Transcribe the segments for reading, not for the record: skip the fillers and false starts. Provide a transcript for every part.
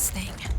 this thing.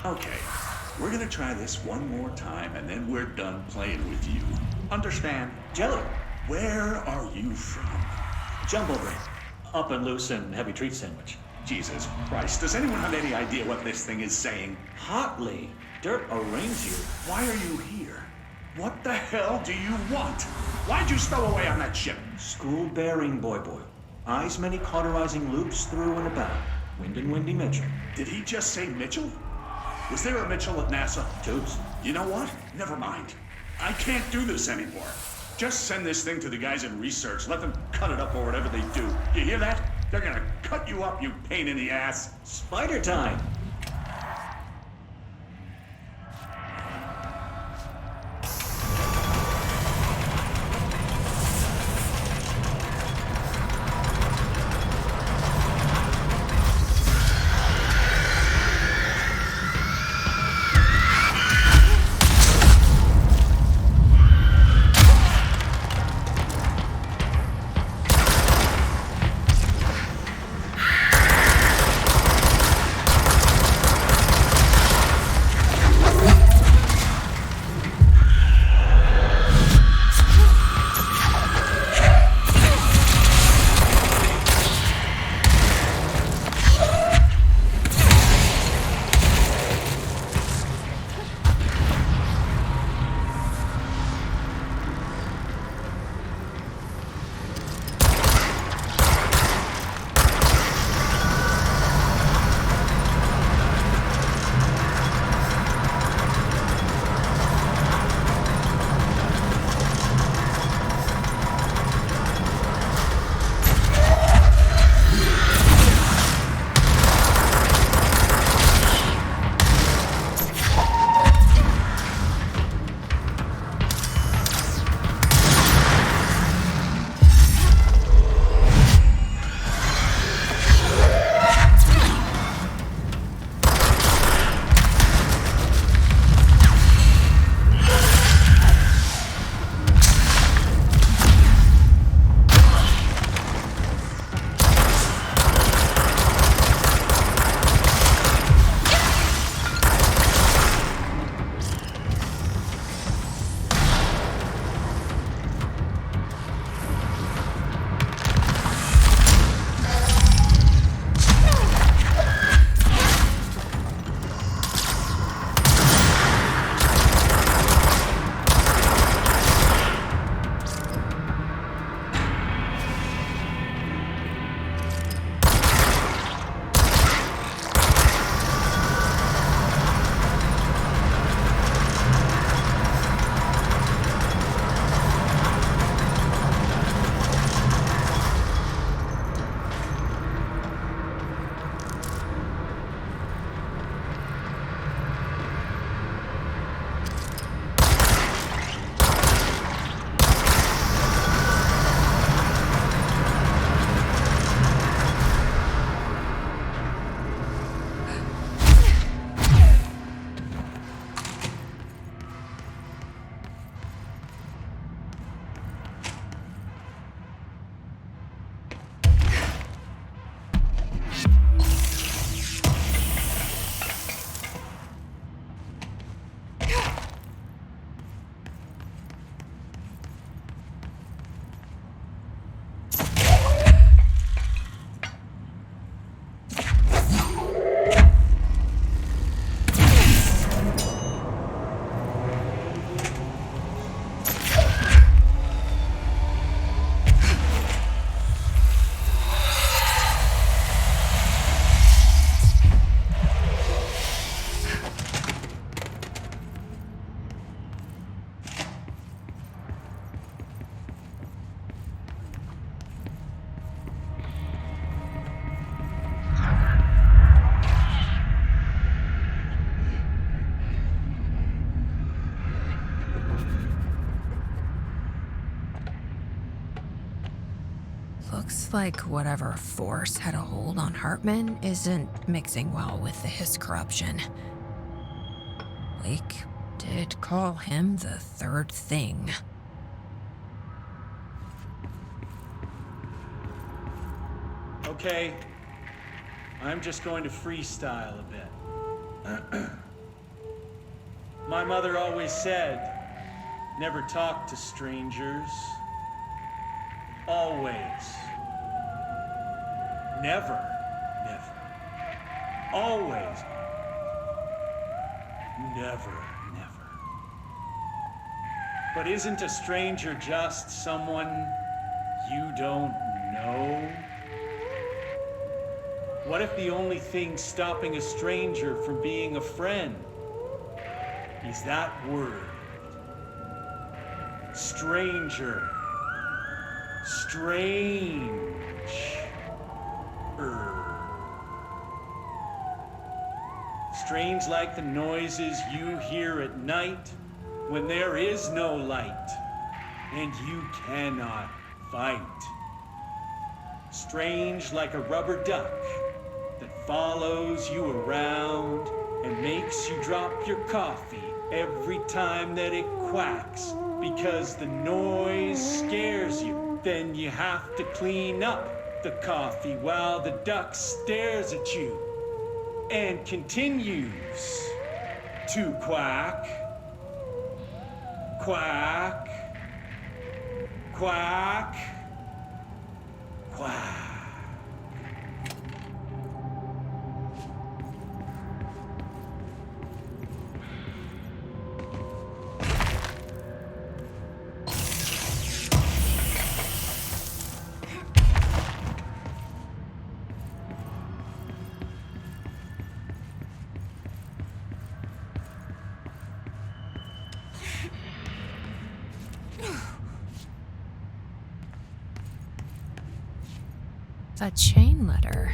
Okay, we're gonna try this one more time, and then we're done playing with you. Understand? Jelly. Where are you from? Jumbo bread. Up and loose and heavy treat sandwich. Jesus Christ, does anyone have any idea what this thing is saying? Hotly. Dirt arrange you. Why are you here? What the hell do you want? Why'd you stow away on that ship? School bearing, boy. Eyes many cauterizing loops through and about. Wind and Windy Mitchell. Did he just say Mitchell? Was there a Mitchell at NASA? Tubes. You know what? Never mind. I can't do this anymore. Just send this thing to the guys in research. Let them cut it up or whatever they do. You hear that? They're gonna cut you up, you pain in the ass. Spider time. Looks like whatever force had a hold on Hartman isn't mixing well with his corruption. Blake did call him the third thing. Okay, I'm just going to freestyle a bit. My mother always said, never talk to strangers. Always. Never. Always. Never. But isn't a stranger just someone you don't know? What if the only thing stopping a stranger from being a friend is that word? Stranger. Strange. Strange like the noises you hear at night when there is no light and you cannot fight. Strange like a rubber duck that follows you around and makes you drop your coffee every time that it quacks because the noise scares you. Then you have to clean up the coffee while the duck stares at you and continues to quack, quack, quack, quack. A chain letter.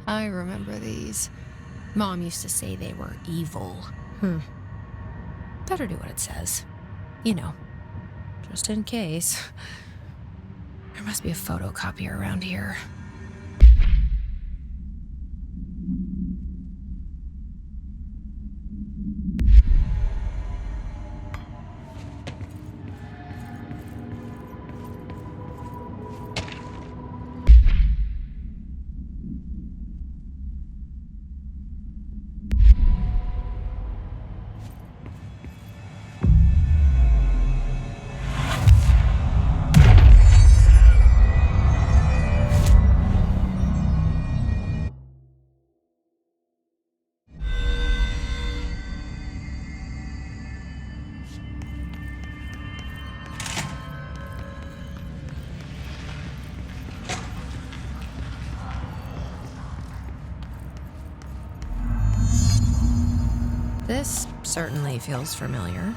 I remember these. Mom used to say they were evil. Better do what it says. You know, just in case. There must be a photocopier around here. This certainly feels familiar.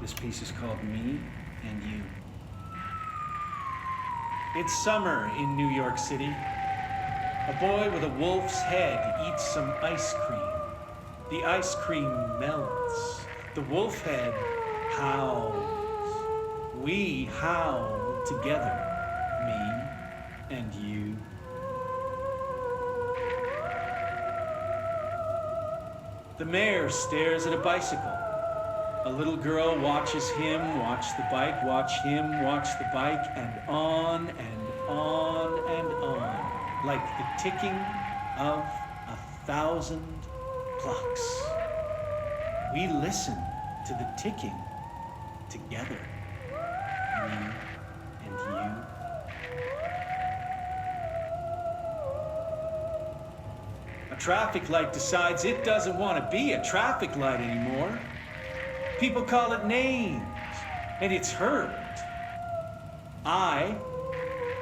This piece is called Me and You. It's summer in New York City. A boy with a wolf's head eats some ice cream. The ice cream melts. The wolf head howls. We howl together, me and you. The mayor stares at a bicycle. A little girl watches him watch the bike, watch him watch the bike, and on and on and on, like the ticking of 1,000 clocks. We listen to the ticking together, me and you. A traffic light decides it doesn't want to be a traffic light anymore. People call it names, and it's heard. I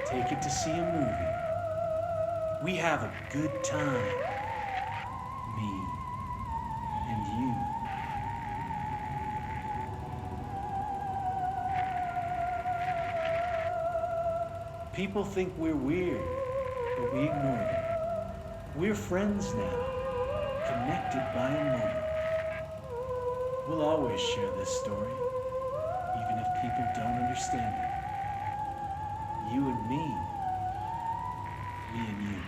take it to see a movie. We have a good time, me and you. People think we're weird, but we ignore them. We're friends now, connected by a moment. We'll always share this story, even if people don't understand it. You and me and you.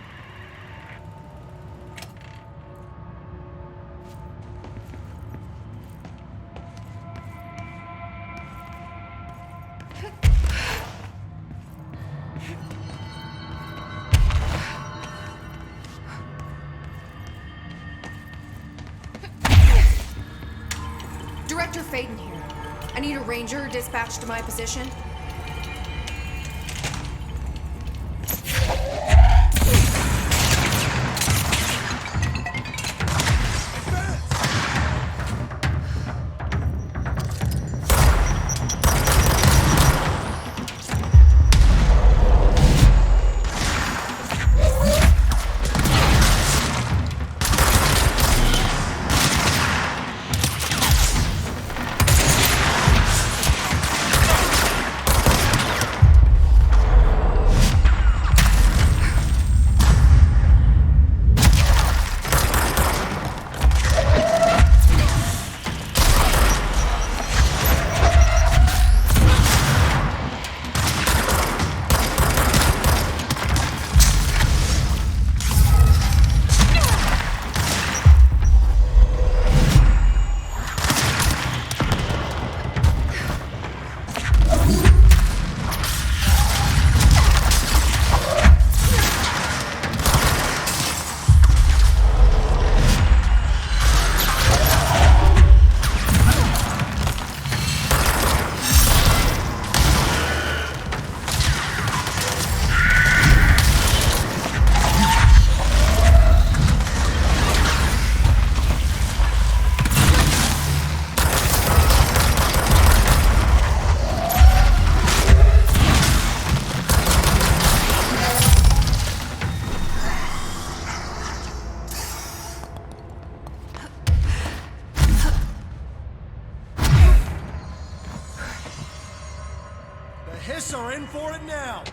Director Faden here. I need a ranger dispatched to my position. Hiss are in for it now!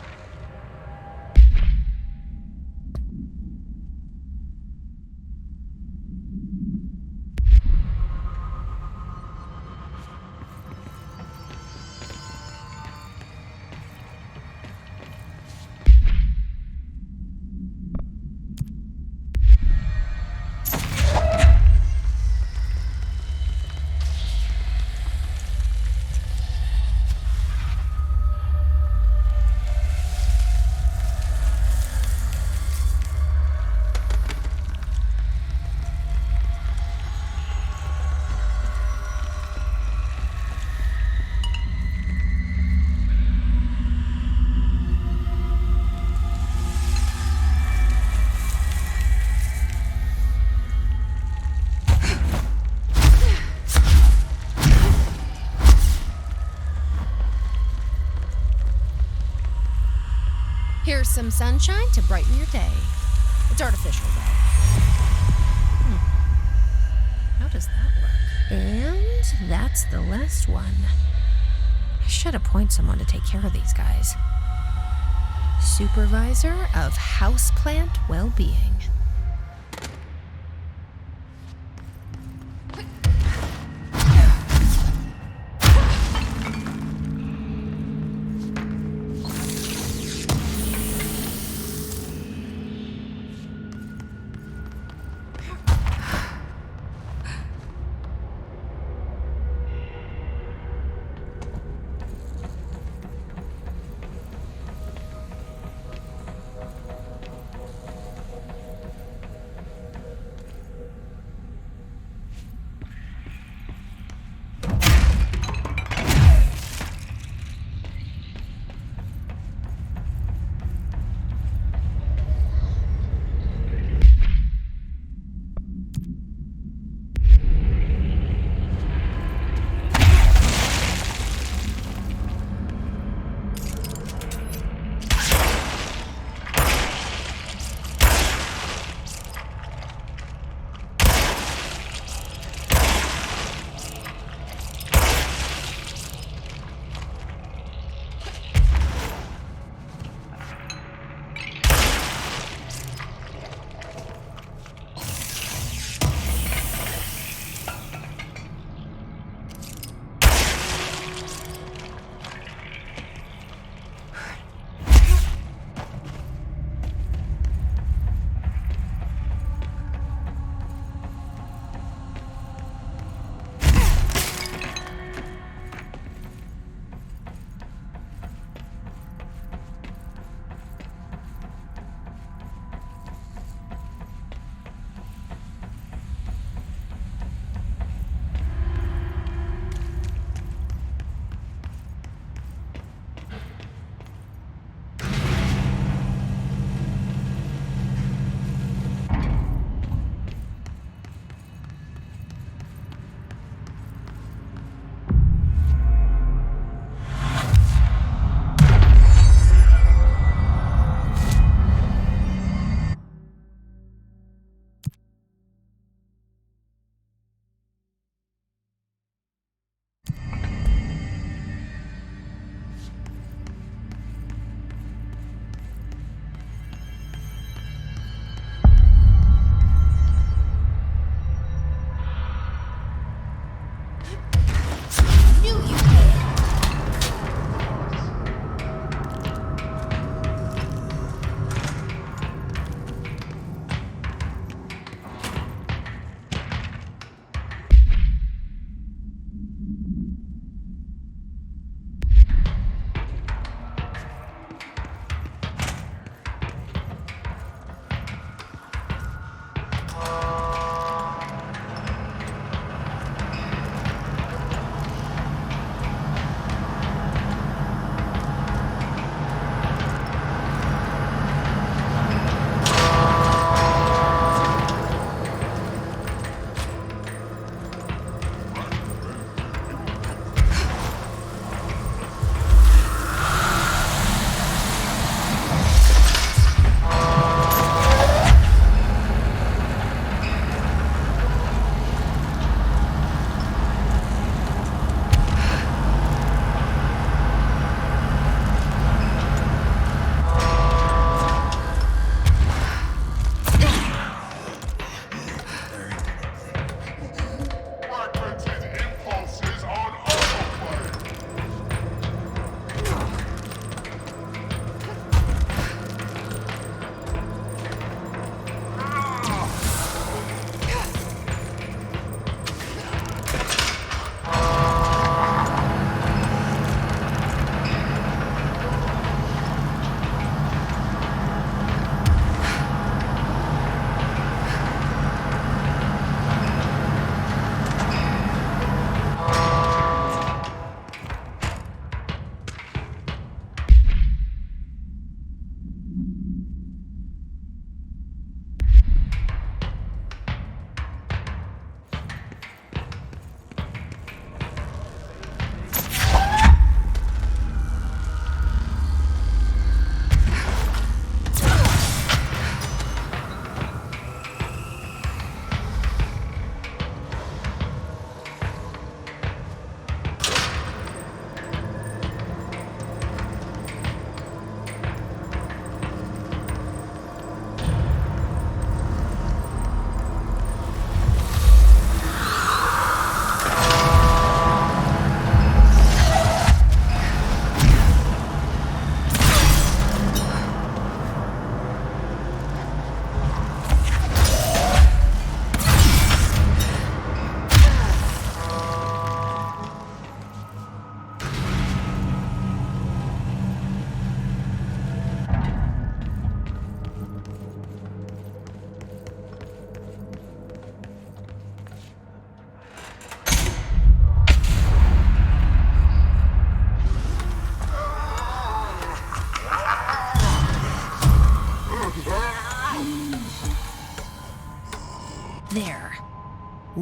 Here's some sunshine to brighten your day. It's artificial, though. How does that work? And that's the last one. I should appoint someone to take care of these guys. Supervisor of Houseplant Well-Being.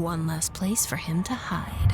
One less place for him to hide.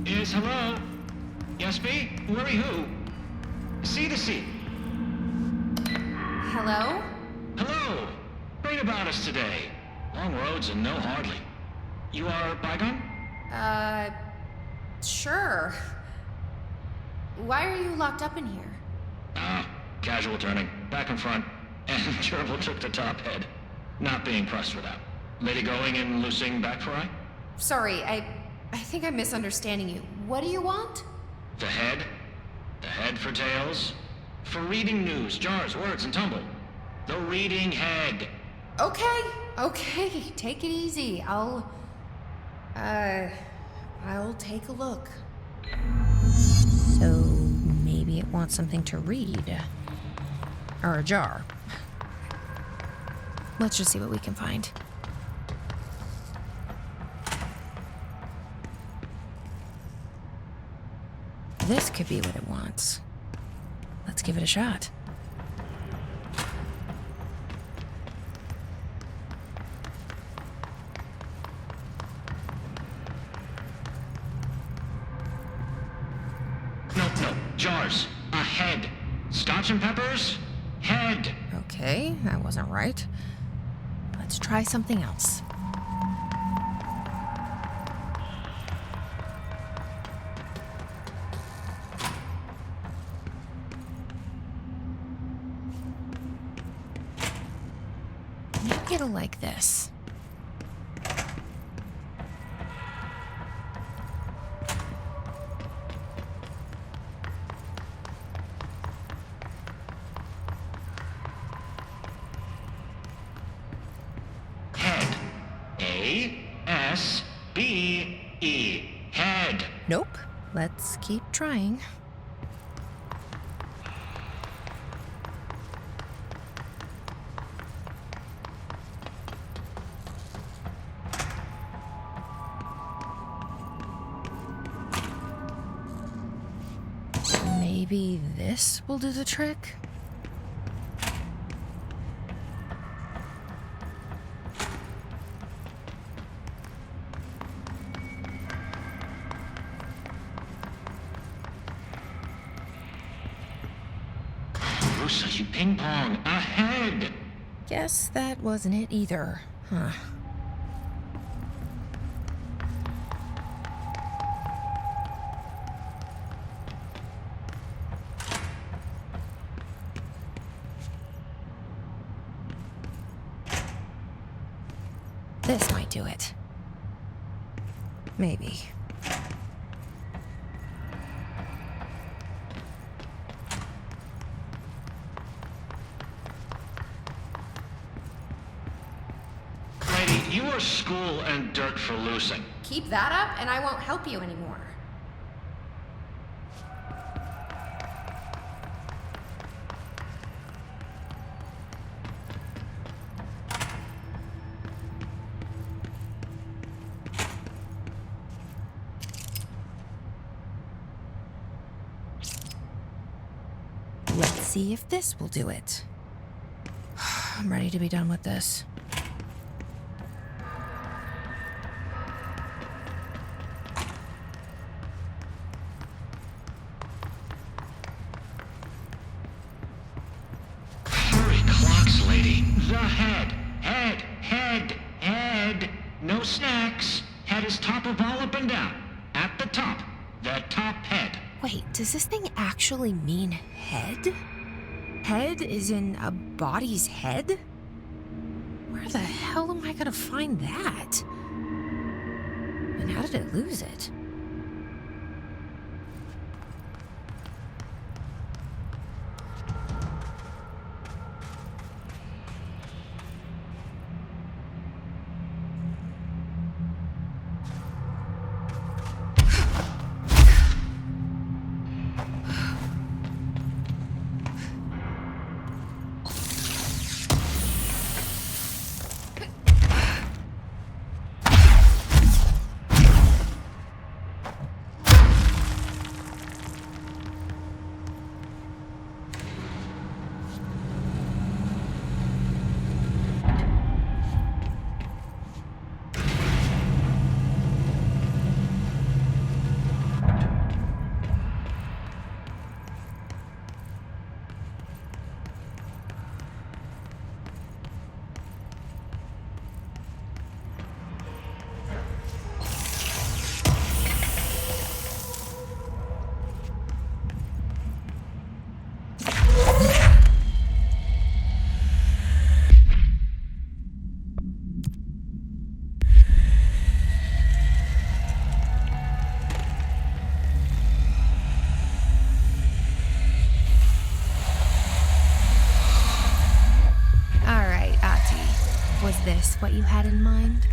Yes, hello? Yes, me? Worry who? C to C. Hello? Hello! Great about us today. Long roads and no hardly. You are Bygone? Sure. Why are you locked up in here? Casual turning. Back and front. And Gerbil took the top head. Not being pressed for that. Lady going and loosing back for eye? Sorry, I think I'm misunderstanding you. What do you want? The head. The head for tails. For reading news, jars, words, and tumble. The reading head. Okay, take it easy. I'll take a look. So maybe it wants something to read. Or a jar. Let's just see what we can find. This could be what it wants. Let's give it a shot. No. Jars. A head. Scotch and peppers? Head. Okay, that wasn't right. Let's try something else. Maybe it'll like this. Head. A-S-B-E. Head. Nope. Let's keep trying. Maybe this will do the trick? Rusa, you ping pong. A head. Guess that wasn't it either. Huh. This might do it. Maybe. Lady, you are school and dirt for loosing. Keep that up and I won't help you anymore. Let's see if this will do it. I'm ready to be done with this. Hurry, clocks, lady. The head. Head. No snacks. Head is top of all up and down. At the top. The top head. Wait, does this thing actually mean head? Head is in a body's head? Where Where the hell am I gonna find that? And how did it lose it? Was this what you had in mind?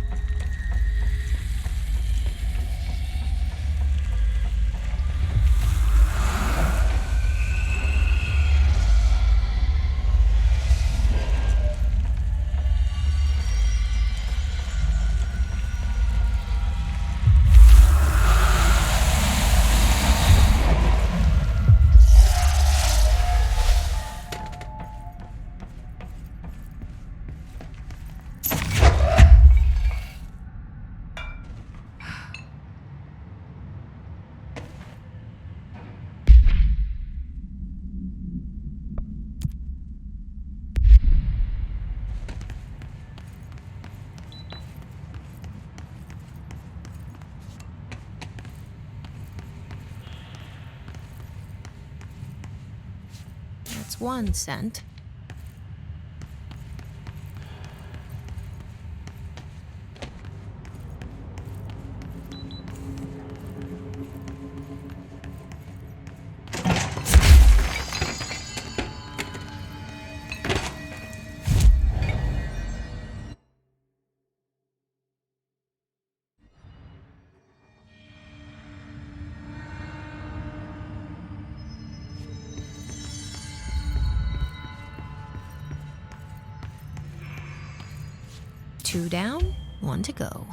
That's 1 cent. Two down, 1 to go.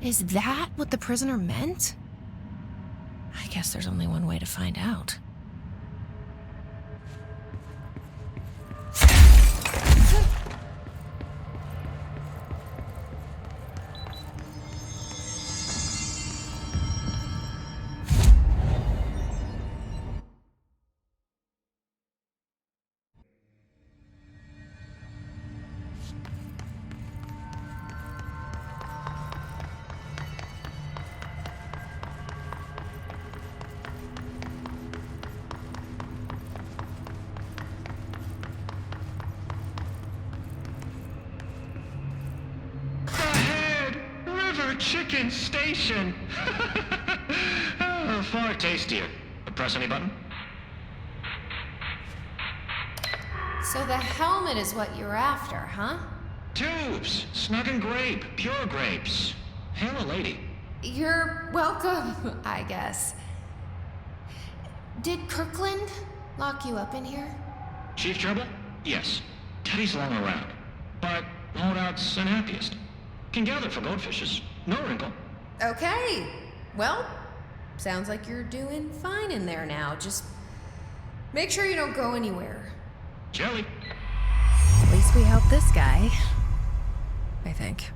Is that what the prisoner meant? I guess there's only one way to find out. chicken station. Far tastier. Press any button? So the helmet is what you're after, huh? Tubes! Snug and grape. Pure grapes. Hail a lady. You're welcome, I guess. Did Kirkland lock you up in here? Chief Gerbil? Yes. Teddy's long around. But holdout's unhappiest. Can gather for goldfishes. No wrinkle. Okay. Well, sounds like you're doing fine in there now. Just make sure you don't go anywhere. Jelly. At least we helped this guy. I think.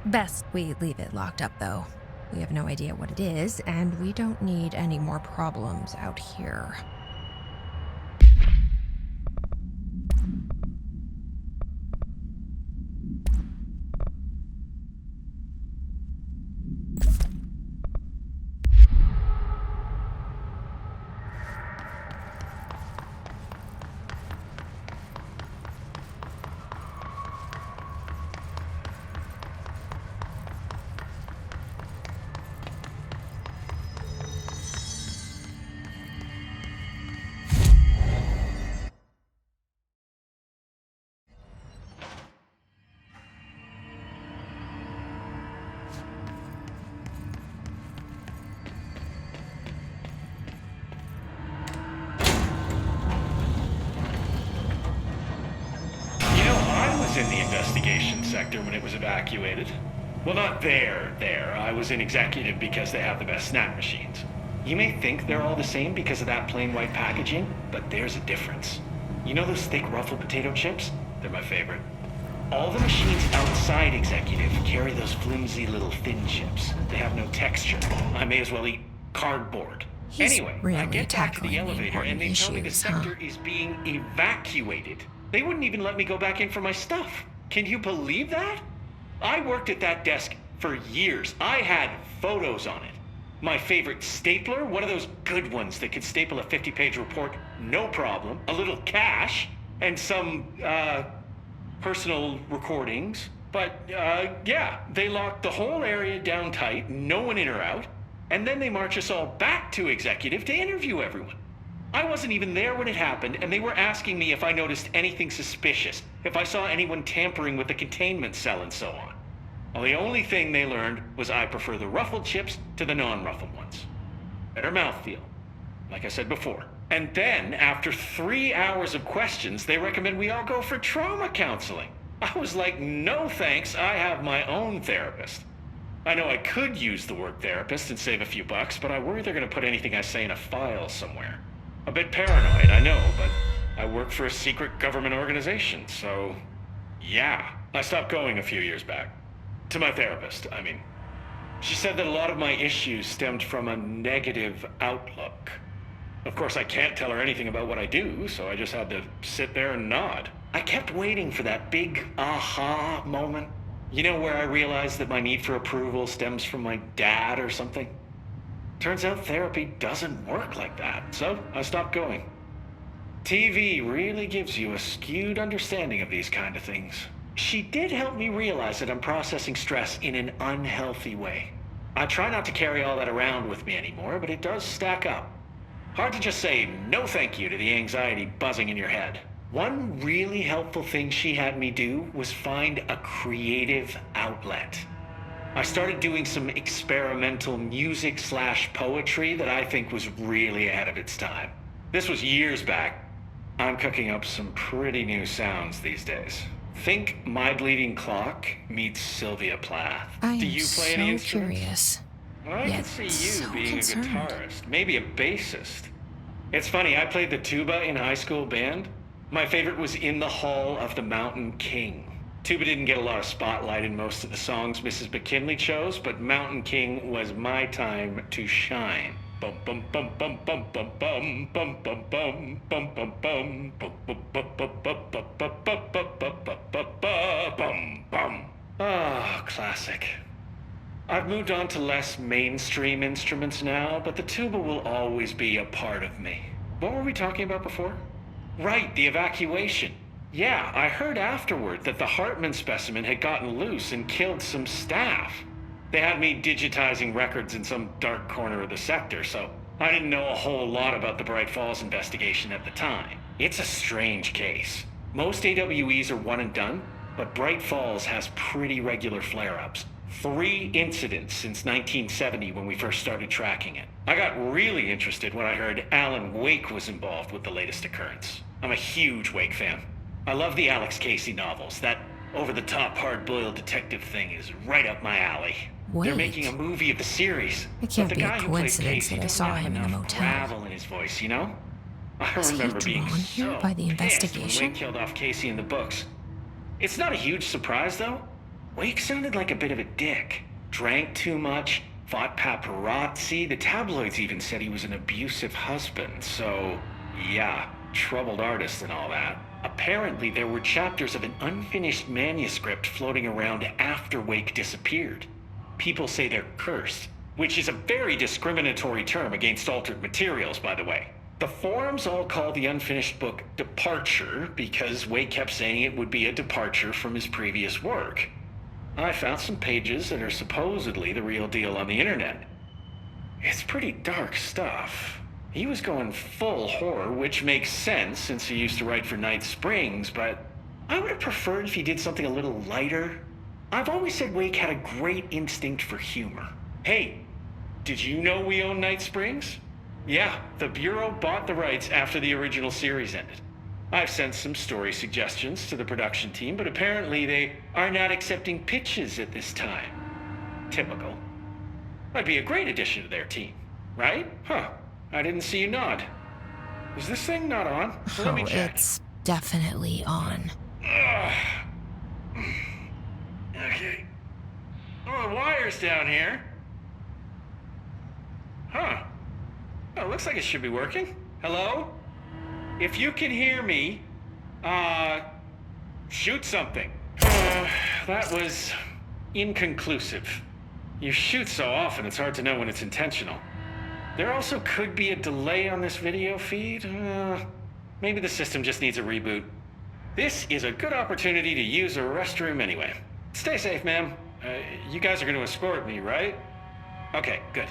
Best we leave it locked up, though. We have no idea what it is, and we don't need any more problems out here. In the investigation sector when it was evacuated. Well, not there. I was in executive because they have the best snack machines. You may think they're all the same because of that plain white packaging, but there's a difference. You know those thick ruffled potato chips? They're my favorite. All the machines outside executive carry those flimsy little thin chips. They have no texture. I may as well eat cardboard. Anyway, I get back to the elevator and they tell me the sector is being evacuated. They wouldn't even let me go back in for my stuff. Can you believe that? I worked at that desk for years. I had photos on it. My favorite stapler, one of those good ones that could staple a 50-page report, no problem. A little cash, and some, personal recordings. But, yeah, they locked the whole area down tight, no one in or out, and then they march us all back to executive to interview everyone. I wasn't even there when it happened, and they were asking me if I noticed anything suspicious, if I saw anyone tampering with the containment cell and so on. Well, the only thing they learned was I prefer the ruffled chips to the non-ruffled ones. Better mouthfeel, like I said before. And then, after 3 hours of questions, they recommend we all go for trauma counseling. I was like, no thanks, I have my own therapist. I know I could use the word therapist and save a few bucks, but I worry they're going to put anything I say in a file somewhere. A bit paranoid, I know, but I work for a secret government organization, so yeah. I stopped going a few years back. To my therapist, I mean. She said that a lot of my issues stemmed from a negative outlook. Of course, I can't tell her anything about what I do, so I just had to sit there and nod. I kept waiting for that big aha moment. You know, where I realized that my need for approval stems from my dad or something? Turns out therapy doesn't work like that, so I stopped going. TV really gives you a skewed understanding of these kind of things. She did help me realize that I'm processing stress in an unhealthy way. I try not to carry all that around with me anymore, but it does stack up. Hard to just say no thank you to the anxiety buzzing in your head. One really helpful thing she had me do was find a creative outlet. I started doing some experimental music/poetry that I think was really ahead of its time. This was years back. I'm cooking up some pretty new sounds these days. Think My Bleeding Clock meets Sylvia Plath. I Do am you play so any instruments? curious. Well, I Yet can see you so being concerned. a guitarist, maybe a bassist. It's funny, I played the tuba in high school band. My favorite was In the Hall of the Mountain King. Tuba didn't get a lot of spotlight in most of the songs Mrs. McKinley chose, but Mountain King was my time to shine. Bum bum bum bum bum bum bum bum bum bum bum bum bum bum bum bum bum bum bum bum. Ah, classic. I've moved on to less mainstream instruments now, but the tuba will always be a part of me. What were we talking about before? Right, the evacuation. Yeah, I heard afterward that the Hartman specimen had gotten loose and killed some staff. They had me digitizing records in some dark corner of the sector, so I didn't know a whole lot about the Bright Falls investigation at the time. It's a strange case. Most AWEs are one and done, but Bright Falls has pretty regular flare-ups. 3 incidents since 1970 when we first started tracking it. I got really interested when I heard Alan Wake was involved with the latest occurrence. I'm a huge Wake fan. I love the Alex Casey novels. That over-the-top hard-boiled detective thing is right up my alley. Wait. They're making a movie of the series. It can't but the be a guy who plays coincidence Casey that I doesn't saw have him in the enough motel. gravel in his voice, you know? I Was he remember being drawn here so by the pissed when investigation? Wake killed off Casey in the books. It's not a huge surprise, though. Wake sounded like a bit of a dick. Drank too much, fought paparazzi. The tabloids even said he was an abusive husband. So, yeah, troubled artist and all that. Apparently, there were chapters of an unfinished manuscript floating around after Wake disappeared. People say they're cursed, which is a very discriminatory term against altered materials, by the way. The forums all call the unfinished book Departure because Wake kept saying it would be a departure from his previous work. I found some pages that are supposedly the real deal on the internet. It's pretty dark stuff. He was going full horror, which makes sense since he used to write for Night Springs, but I would have preferred if he did something a little lighter. I've always said Wake had a great instinct for humor. Hey, did you know we own Night Springs? Yeah, the Bureau bought the rights after the original series ended. I've sent some story suggestions to the production team, but apparently they are not accepting pitches at this time. Typical. I'd be a great addition to their team, right? Huh. I didn't see you nod. Is this thing not on? Let me check. It's definitely on. Okay. Oh, the wire's down here. Huh. Oh, looks like it should be working. Hello? If you can hear me, shoot something. That was inconclusive. You shoot so often, it's hard to know when it's intentional. There also could be a delay on this video feed. Maybe the system just needs a reboot. This is a good opportunity to use a restroom anyway. Stay safe, ma'am. You guys are going to escort me, right? Okay, good.